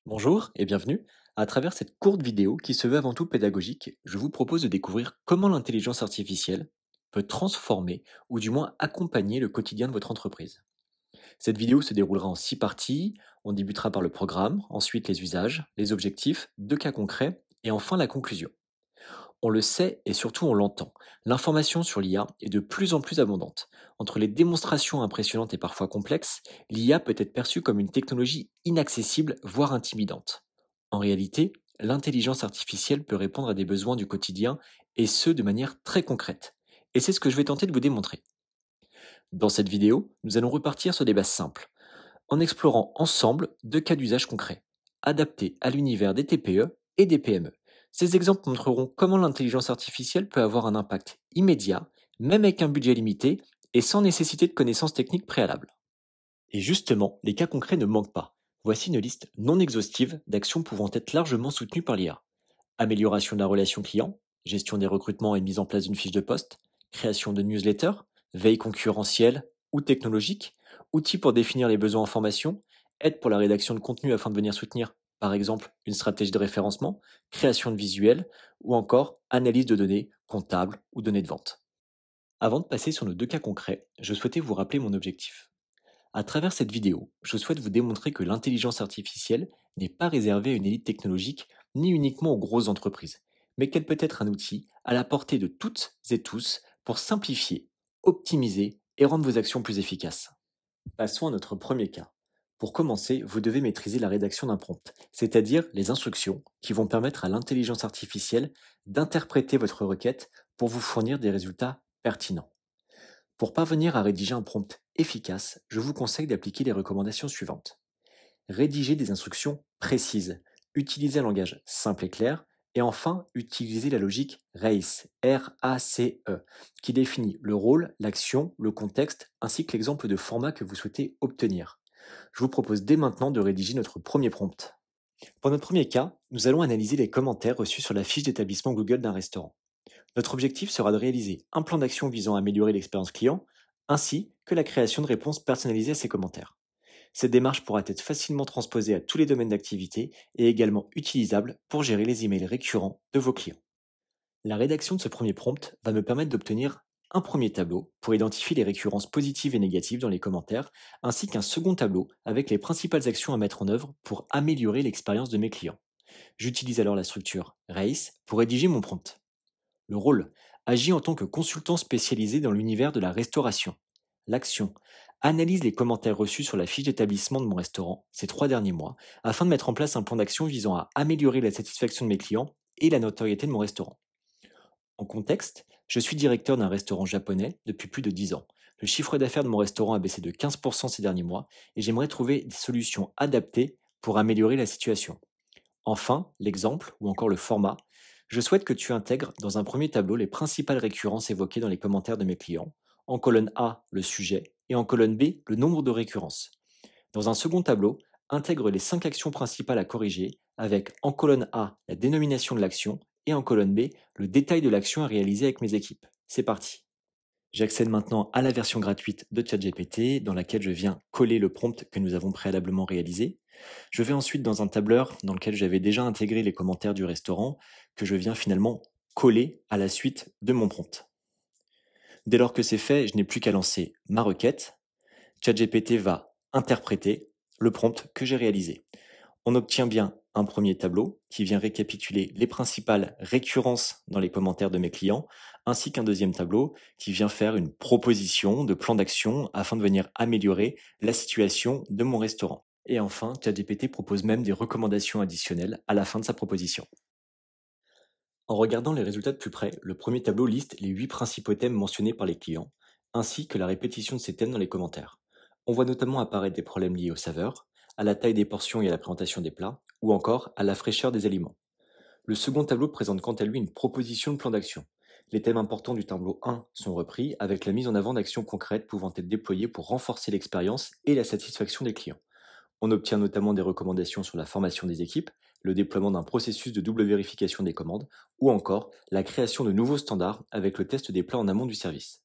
Bonjour et bienvenue. À travers cette courte vidéo qui se veut avant tout pédagogique, je vous propose de découvrir comment l'intelligence artificielle peut transformer ou du moins accompagner le quotidien de votre entreprise. Cette vidéo se déroulera en 6 parties. On débutera par le programme, ensuite les usages, les objectifs, 2 cas concrets et enfin la conclusion. On le sait et surtout on l'entend. L'information sur l'IA est de plus en plus abondante. Entre les démonstrations impressionnantes et parfois complexes, l'IA peut être perçue comme une technologie inaccessible, voire intimidante. En réalité, l'intelligence artificielle peut répondre à des besoins du quotidien et ce de manière très concrète. Et c'est ce que je vais tenter de vous démontrer. Dans cette vidéo, nous allons repartir sur des bases simples, en explorant ensemble 2 cas d'usage concrets, adaptés à l'univers des TPE et des PME. Ces exemples montreront comment l'intelligence artificielle peut avoir un impact immédiat, même avec un budget limité et sans nécessiter de connaissances techniques préalables. Et justement, les cas concrets ne manquent pas. Voici une liste non exhaustive d'actions pouvant être largement soutenues par l'IA. Amélioration de la relation client, gestion des recrutements et mise en place d'une fiche de poste, création de newsletters, veille concurrentielle ou technologique, outils pour définir les besoins en formation, aide pour la rédaction de contenu afin de venir soutenir, par exemple, une stratégie de référencement, création de visuels ou encore analyse de données comptables ou données de vente. Avant de passer sur nos 2 cas concrets, je souhaitais vous rappeler mon objectif. À travers cette vidéo, je souhaite vous démontrer que l'intelligence artificielle n'est pas réservée à une élite technologique ni uniquement aux grosses entreprises, mais qu'elle peut être un outil à la portée de toutes et tous pour simplifier, optimiser et rendre vos actions plus efficaces. Passons à notre premier cas. Pour commencer, vous devez maîtriser la rédaction d'un prompt, c'est-à-dire les instructions qui vont permettre à l'intelligence artificielle d'interpréter votre requête pour vous fournir des résultats pertinents. Pour parvenir à rédiger un prompt efficace, je vous conseille d'appliquer les recommandations suivantes. Rédiger des instructions précises, utiliser un langage simple et clair, et enfin utiliser la logique RACE, R-A-C-E, qui définit le rôle, l'action, le contexte, ainsi que l'exemple de format que vous souhaitez obtenir. Je vous propose dès maintenant de rédiger notre premier prompt. Pour notre premier cas, nous allons analyser les commentaires reçus sur la fiche d'établissement Google d'un restaurant. Notre objectif sera de réaliser un plan d'action visant à améliorer l'expérience client, ainsi que la création de réponses personnalisées à ces commentaires. Cette démarche pourra être facilement transposée à tous les domaines d'activité et également utilisable pour gérer les emails récurrents de vos clients. La rédaction de ce premier prompt va me permettre d'obtenir un premier tableau pour identifier les récurrences positives et négatives dans les commentaires, ainsi qu'un second tableau avec les principales actions à mettre en œuvre pour améliorer l'expérience de mes clients. J'utilise alors la structure RACE pour rédiger mon prompt. Le rôle agit en tant que consultant spécialisé dans l'univers de la restauration. L'action analyse les commentaires reçus sur la fiche d'établissement de mon restaurant ces 3 derniers mois afin de mettre en place un plan d'action visant à améliorer la satisfaction de mes clients et la notoriété de mon restaurant. En contexte, je suis directeur d'un restaurant japonais depuis plus de 10 ans. Le chiffre d'affaires de mon restaurant a baissé de 15% ces derniers mois et j'aimerais trouver des solutions adaptées pour améliorer la situation. Enfin, l'exemple ou encore le format, je souhaite que tu intègres dans un premier tableau les principales récurrences évoquées dans les commentaires de mes clients, en colonne A le sujet et en colonne B le nombre de récurrences. Dans un second tableau, intègre les 5 actions principales à corriger avec en colonne A la dénomination de l'action et en colonne B le détail de l'action à réaliser avec mes équipes. C'est parti. J'accède maintenant à la version gratuite de ChatGPT dans laquelle je viens coller le prompt que nous avons préalablement réalisé. Je vais ensuite dans un tableur dans lequel j'avais déjà intégré les commentaires du restaurant que je viens finalement coller à la suite de mon prompt. Dès lors que c'est fait, je n'ai plus qu'à lancer ma requête. ChatGPT va interpréter le prompt que j'ai réalisé. On obtient bien un premier tableau qui vient récapituler les principales récurrences dans les commentaires de mes clients, ainsi qu'un deuxième tableau qui vient faire une proposition de plan d'action afin de venir améliorer la situation de mon restaurant. Et enfin, ChatGPT propose même des recommandations additionnelles à la fin de sa proposition. En regardant les résultats de plus près, le premier tableau liste les 8 principaux thèmes mentionnés par les clients, ainsi que la répétition de ces thèmes dans les commentaires. On voit notamment apparaître des problèmes liés aux saveurs, à la taille des portions et à la présentation des plats, ou encore à la fraîcheur des aliments. Le second tableau présente quant à lui une proposition de plan d'action. Les thèmes importants du tableau 1 sont repris avec la mise en avant d'actions concrètes pouvant être déployées pour renforcer l'expérience et la satisfaction des clients. On obtient notamment des recommandations sur la formation des équipes, le déploiement d'un processus de double vérification des commandes, ou encore la création de nouveaux standards avec le test des plats en amont du service.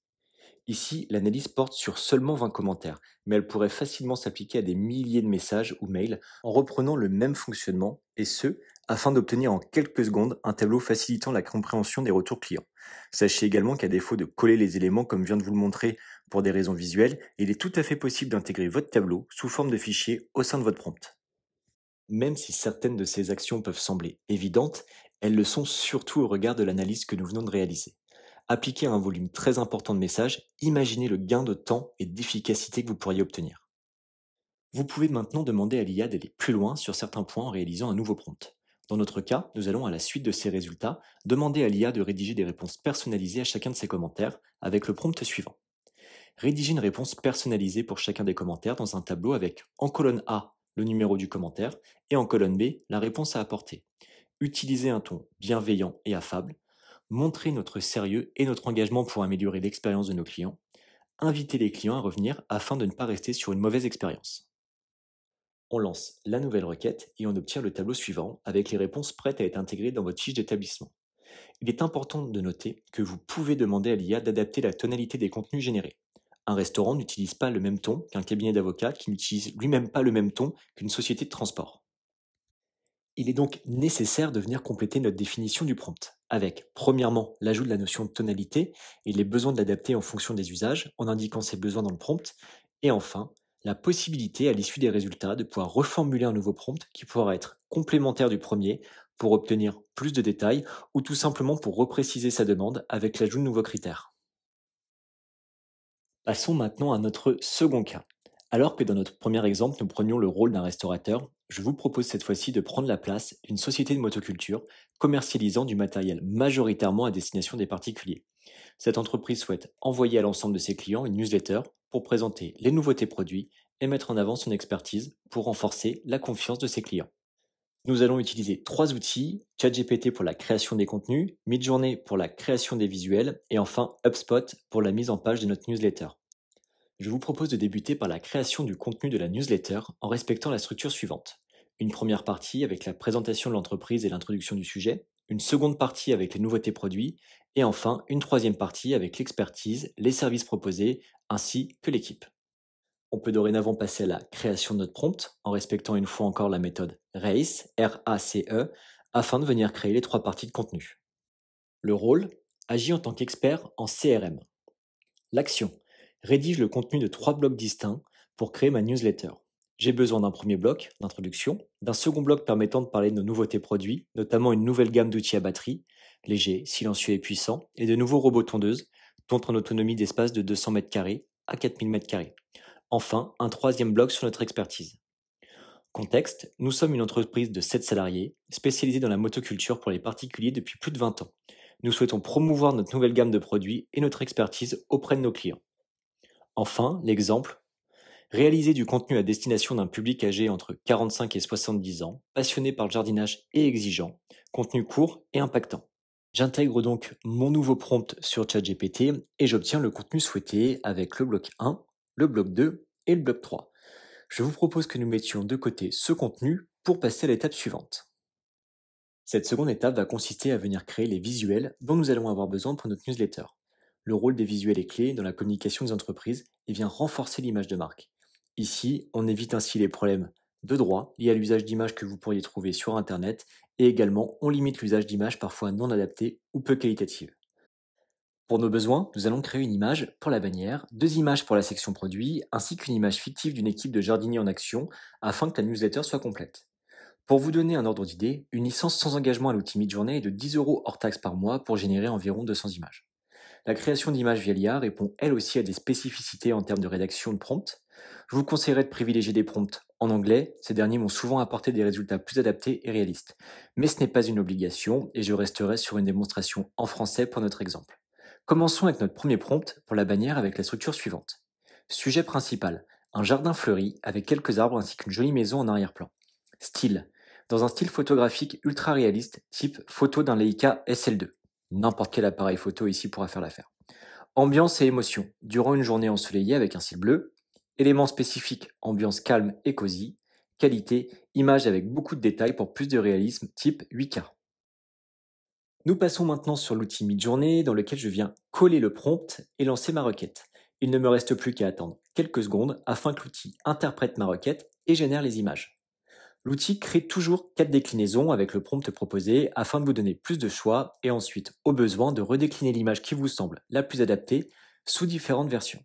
Ici, l'analyse porte sur seulement 20 commentaires, mais elle pourrait facilement s'appliquer à des milliers de messages ou mails en reprenant le même fonctionnement, et ce, afin d'obtenir en quelques secondes un tableau facilitant la compréhension des retours clients. Sachez également qu'à défaut de coller les éléments comme je viens de vous le montrer pour des raisons visuelles, il est tout à fait possible d'intégrer votre tableau sous forme de fichier au sein de votre prompt. Même si certaines de ces actions peuvent sembler évidentes, elles le sont surtout au regard de l'analyse que nous venons de réaliser. Appliqué à un volume très important de messages, imaginez le gain de temps et d'efficacité que vous pourriez obtenir. Vous pouvez maintenant demander à l'IA d'aller plus loin sur certains points en réalisant un nouveau prompt. Dans notre cas, nous allons à la suite de ces résultats demander à l'IA de rédiger des réponses personnalisées à chacun de ces commentaires avec le prompt suivant. Rédiger une réponse personnalisée pour chacun des commentaires dans un tableau avec en colonne A le numéro du commentaire et en colonne B la réponse à apporter. Utiliser un ton bienveillant et affable, montrer notre sérieux et notre engagement pour améliorer l'expérience de nos clients, inviter les clients à revenir afin de ne pas rester sur une mauvaise expérience. On lance la nouvelle requête et on obtient le tableau suivant avec les réponses prêtes à être intégrées dans votre fiche d'établissement. Il est important de noter que vous pouvez demander à l'IA d'adapter la tonalité des contenus générés. Un restaurant n'utilise pas le même ton qu'un cabinet d'avocats qui n'utilise lui-même pas le même ton qu'une société de transport. Il est donc nécessaire de venir compléter notre définition du prompt, avec premièrement l'ajout de la notion de tonalité et les besoins de l'adapter en fonction des usages, en indiquant ses besoins dans le prompt, et enfin la possibilité à l'issue des résultats de pouvoir reformuler un nouveau prompt qui pourra être complémentaire du premier pour obtenir plus de détails ou tout simplement pour repréciser sa demande avec l'ajout de nouveaux critères. Passons maintenant à notre second cas. Alors que dans notre premier exemple, nous prenions le rôle d'un restaurateur, je vous propose cette fois-ci de prendre la place d'une société de motoculture commercialisant du matériel majoritairement à destination des particuliers. Cette entreprise souhaite envoyer à l'ensemble de ses clients une newsletter pour présenter les nouveautés produits et mettre en avant son expertise pour renforcer la confiance de ses clients. Nous allons utiliser trois outils, ChatGPT pour la création des contenus, Midjourney pour la création des visuels et enfin HubSpot pour la mise en page de notre newsletter. Je vous propose de débuter par la création du contenu de la newsletter en respectant la structure suivante. Une première partie avec la présentation de l'entreprise et l'introduction du sujet, une seconde partie avec les nouveautés produits, et enfin une troisième partie avec l'expertise, les services proposés, ainsi que l'équipe. On peut dorénavant passer à la création de notre prompt en respectant une fois encore la méthode RACE, R-A-C-E, afin de venir créer les trois parties de contenu. Le rôle agit en tant qu'expert en CRM. L'action rédige le contenu de trois blocs distincts pour créer ma newsletter. J'ai besoin d'un premier bloc d'introduction, d'un second bloc permettant de parler de nos nouveautés produits, notamment une nouvelle gamme d'outils à batterie, légers, silencieux et puissants, et de nouveaux robots tondeuses, dont en autonomie d'espace de 200 m² à 4000 m². Enfin, un troisième bloc sur notre expertise. Contexte, nous sommes une entreprise de 7 salariés, spécialisée dans la motoculture pour les particuliers depuis plus de 20 ans. Nous souhaitons promouvoir notre nouvelle gamme de produits et notre expertise auprès de nos clients. Enfin, l'exemple, réaliser du contenu à destination d'un public âgé entre 45 et 70 ans, passionné par le jardinage et exigeant, contenu court et impactant. J'intègre donc mon nouveau prompt sur ChatGPT et j'obtiens le contenu souhaité avec le bloc 1, le bloc 2 et le bloc 3. Je vous propose que nous mettions de côté ce contenu pour passer à l'étape suivante. Cette seconde étape va consister à venir créer les visuels dont nous allons avoir besoin pour notre newsletter. Le rôle des visuels est clé dans la communication des entreprises et vient renforcer l'image de marque. Ici, on évite ainsi les problèmes de droit liés à l'usage d'images que vous pourriez trouver sur Internet et également on limite l'usage d'images parfois non adaptées ou peu qualitatives. Pour nos besoins, nous allons créer une image pour la bannière, deux images pour la section produit, ainsi qu'une image fictive d'une équipe de jardiniers en action afin que la newsletter soit complète. Pour vous donner un ordre d'idée, une licence sans engagement à l'outil Midjourney est de 10 € hors taxe par mois pour générer environ 200 images. La création d'images via l'IA répond elle aussi à des spécificités en termes de rédaction de prompts. Je vous conseillerais de privilégier des prompts en anglais, ces derniers m'ont souvent apporté des résultats plus adaptés et réalistes. Mais ce n'est pas une obligation et je resterai sur une démonstration en français pour notre exemple. Commençons avec notre premier prompt pour la bannière avec la structure suivante. Sujet principal, un jardin fleuri avec quelques arbres ainsi qu'une jolie maison en arrière-plan. Style, dans un style photographique ultra réaliste, type photo d'un Leica SL2. N'importe quel appareil photo ici pourra faire l'affaire. Ambiance et émotion, durant une journée ensoleillée avec un ciel bleu. Éléments spécifiques, ambiance calme et cosy. Qualité, image avec beaucoup de détails pour plus de réalisme, type 8K. Nous passons maintenant sur l'outil Midjourney dans lequel je viens coller le prompt et lancer ma requête. Il ne me reste plus qu'à attendre quelques secondes afin que l'outil interprète ma requête et génère les images. L'outil crée toujours 4 déclinaisons avec le prompt proposé afin de vous donner plus de choix et ensuite, au besoin, de redécliner l'image qui vous semble la plus adaptée sous différentes versions.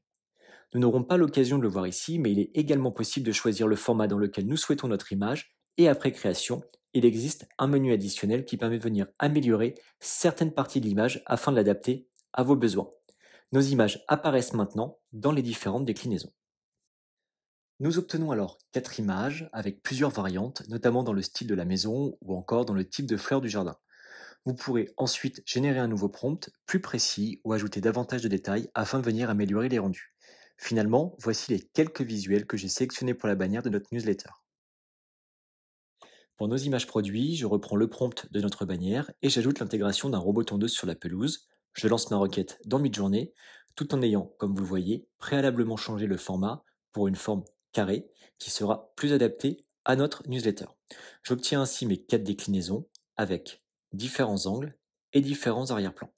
Nous n'aurons pas l'occasion de le voir ici, mais il est également possible de choisir le format dans lequel nous souhaitons notre image et après création, il existe un menu additionnel qui permet de venir améliorer certaines parties de l'image afin de l'adapter à vos besoins. Nos images apparaissent maintenant dans les différentes déclinaisons. Nous obtenons alors 4 images avec plusieurs variantes, notamment dans le style de la maison ou encore dans le type de fleurs du jardin. Vous pourrez ensuite générer un nouveau prompt plus précis ou ajouter davantage de détails afin de venir améliorer les rendus. Finalement, voici les quelques visuels que j'ai sélectionnés pour la bannière de notre newsletter. Pour nos images produits, je reprends le prompt de notre bannière et j'ajoute l'intégration d'un robot tondeuse sur la pelouse. Je lance ma requête dans Midjourney, tout en ayant, comme vous le voyez, préalablement changé le format pour une forme carrée qui sera plus adaptée à notre newsletter. J'obtiens ainsi mes 4 déclinaisons avec différents angles et différents arrière-plans.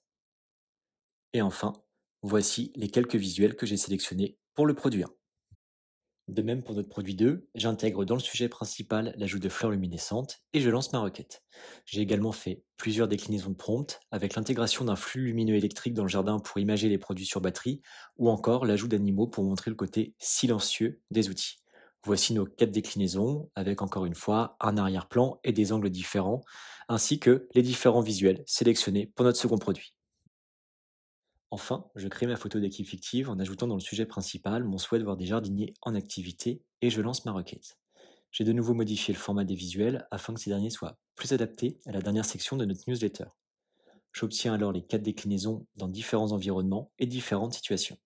Et enfin, voici les quelques visuels que j'ai sélectionnés pour le produit 1. De même pour notre produit 2, j'intègre dans le sujet principal l'ajout de fleurs luminescentes et je lance ma requête. J'ai également fait plusieurs déclinaisons de prompt avec l'intégration d'un flux lumineux électrique dans le jardin pour imager les produits sur batterie ou encore l'ajout d'animaux pour montrer le côté silencieux des outils. Voici nos 4 déclinaisons avec encore une fois un arrière-plan et des angles différents ainsi que les différents visuels sélectionnés pour notre second produit. Enfin, je crée ma photo d'équipe fictive en ajoutant dans le sujet principal mon souhait de voir des jardiniers en activité et je lance ma requête. J'ai de nouveau modifié le format des visuels afin que ces derniers soient plus adaptés à la dernière section de notre newsletter. J'obtiens alors les 4 déclinaisons dans différents environnements et différentes situations.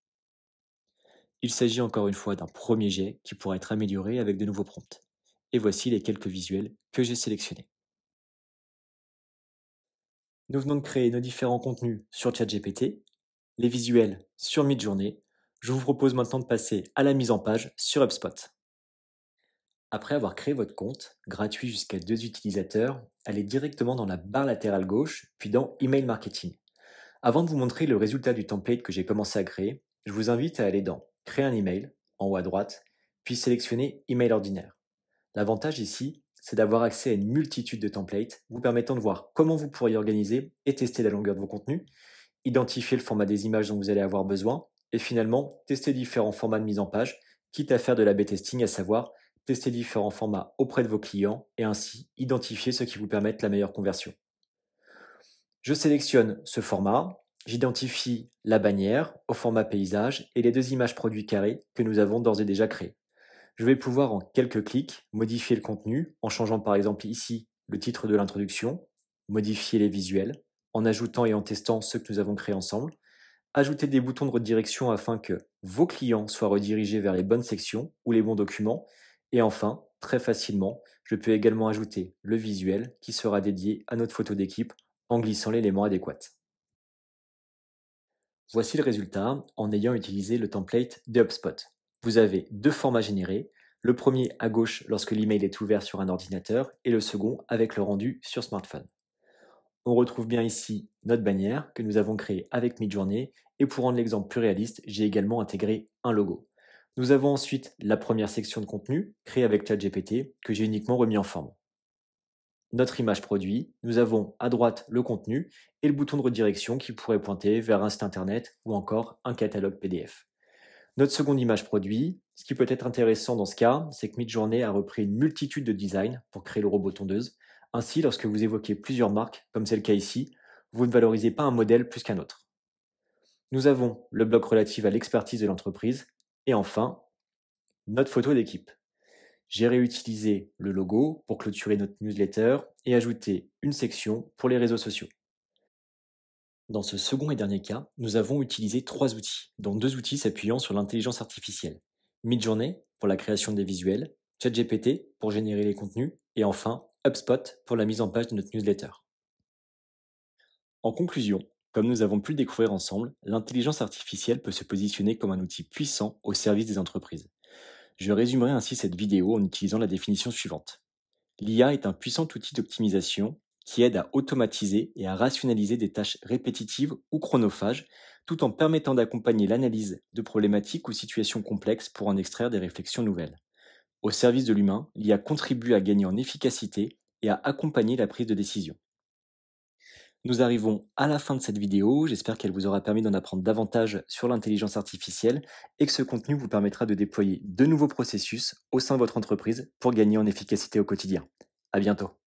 Il s'agit encore une fois d'un premier jet qui pourra être amélioré avec de nouveaux prompts. Et voici les quelques visuels que j'ai sélectionnés. Nous venons de créer nos différents contenus sur ChatGPT, les visuels sur Midjourney. Je vous propose maintenant de passer à la mise en page sur HubSpot. Après avoir créé votre compte, gratuit jusqu'à 2 utilisateurs, allez directement dans la barre latérale gauche, puis dans Email Marketing. Avant de vous montrer le résultat du template que j'ai commencé à créer, je vous invite à aller dans Créer un email, en haut à droite, puis sélectionner Email ordinaire. L'avantage ici, c'est d'avoir accès à une multitude de templates, vous permettant de voir comment vous pourriez organiser et tester la longueur de vos contenus, identifier le format des images dont vous allez avoir besoin, et finalement tester différents formats de mise en page, quitte à faire de l'A/B testing, à savoir tester différents formats auprès de vos clients et ainsi identifier ceux qui vous permettent la meilleure conversion. Je sélectionne ce format, j'identifie la bannière au format paysage et les 2 images produits carrés que nous avons d'ores et déjà créées. Je vais pouvoir en quelques clics modifier le contenu en changeant par exemple ici le titre de l'introduction, modifier les visuels, en ajoutant et en testant ceux que nous avons créés ensemble, ajouter des boutons de redirection afin que vos clients soient redirigés vers les bonnes sections ou les bons documents, et enfin, très facilement, je peux également ajouter le visuel qui sera dédié à notre photo d'équipe en glissant l'élément adéquat. Voici le résultat en ayant utilisé le template de HubSpot. Vous avez 2 formats générés, le premier à gauche lorsque l'email est ouvert sur un ordinateur et le second avec le rendu sur smartphone. On retrouve bien ici notre bannière que nous avons créée avec Midjourney et pour rendre l'exemple plus réaliste, j'ai également intégré un logo. Nous avons ensuite la première section de contenu créée avec ChatGPT que j'ai uniquement remis en forme. Notre image produit, nous avons à droite le contenu et le bouton de redirection qui pourrait pointer vers un site internet ou encore un catalogue PDF. Notre seconde image produit, ce qui peut être intéressant dans ce cas, c'est que Midjourney a repris une multitude de designs pour créer le robot tondeuse. Ainsi, lorsque vous évoquez plusieurs marques, comme c'est le cas ici, vous ne valorisez pas un modèle plus qu'un autre. Nous avons le bloc relatif à l'expertise de l'entreprise et enfin, notre photo d'équipe. J'ai réutilisé le logo pour clôturer notre newsletter et ajouter une section pour les réseaux sociaux. Dans ce second et dernier cas, nous avons utilisé 3 outils, dont 2 outils s'appuyant sur l'intelligence artificielle. Midjourney pour la création des visuels, ChatGPT pour générer les contenus, et enfin HubSpot pour la mise en page de notre newsletter. En conclusion, comme nous avons pu le découvrir ensemble, l'intelligence artificielle peut se positionner comme un outil puissant au service des entreprises. Je résumerai ainsi cette vidéo en utilisant la définition suivante. L'IA est un puissant outil d'optimisation qui aide à automatiser et à rationaliser des tâches répétitives ou chronophages tout en permettant d'accompagner l'analyse de problématiques ou situations complexes pour en extraire des réflexions nouvelles. Au service de l'humain, l'IA contribue à gagner en efficacité et à accompagner la prise de décision. Nous arrivons à la fin de cette vidéo, j'espère qu'elle vous aura permis d'en apprendre davantage sur l'intelligence artificielle et que ce contenu vous permettra de déployer de nouveaux processus au sein de votre entreprise pour gagner en efficacité au quotidien. À bientôt.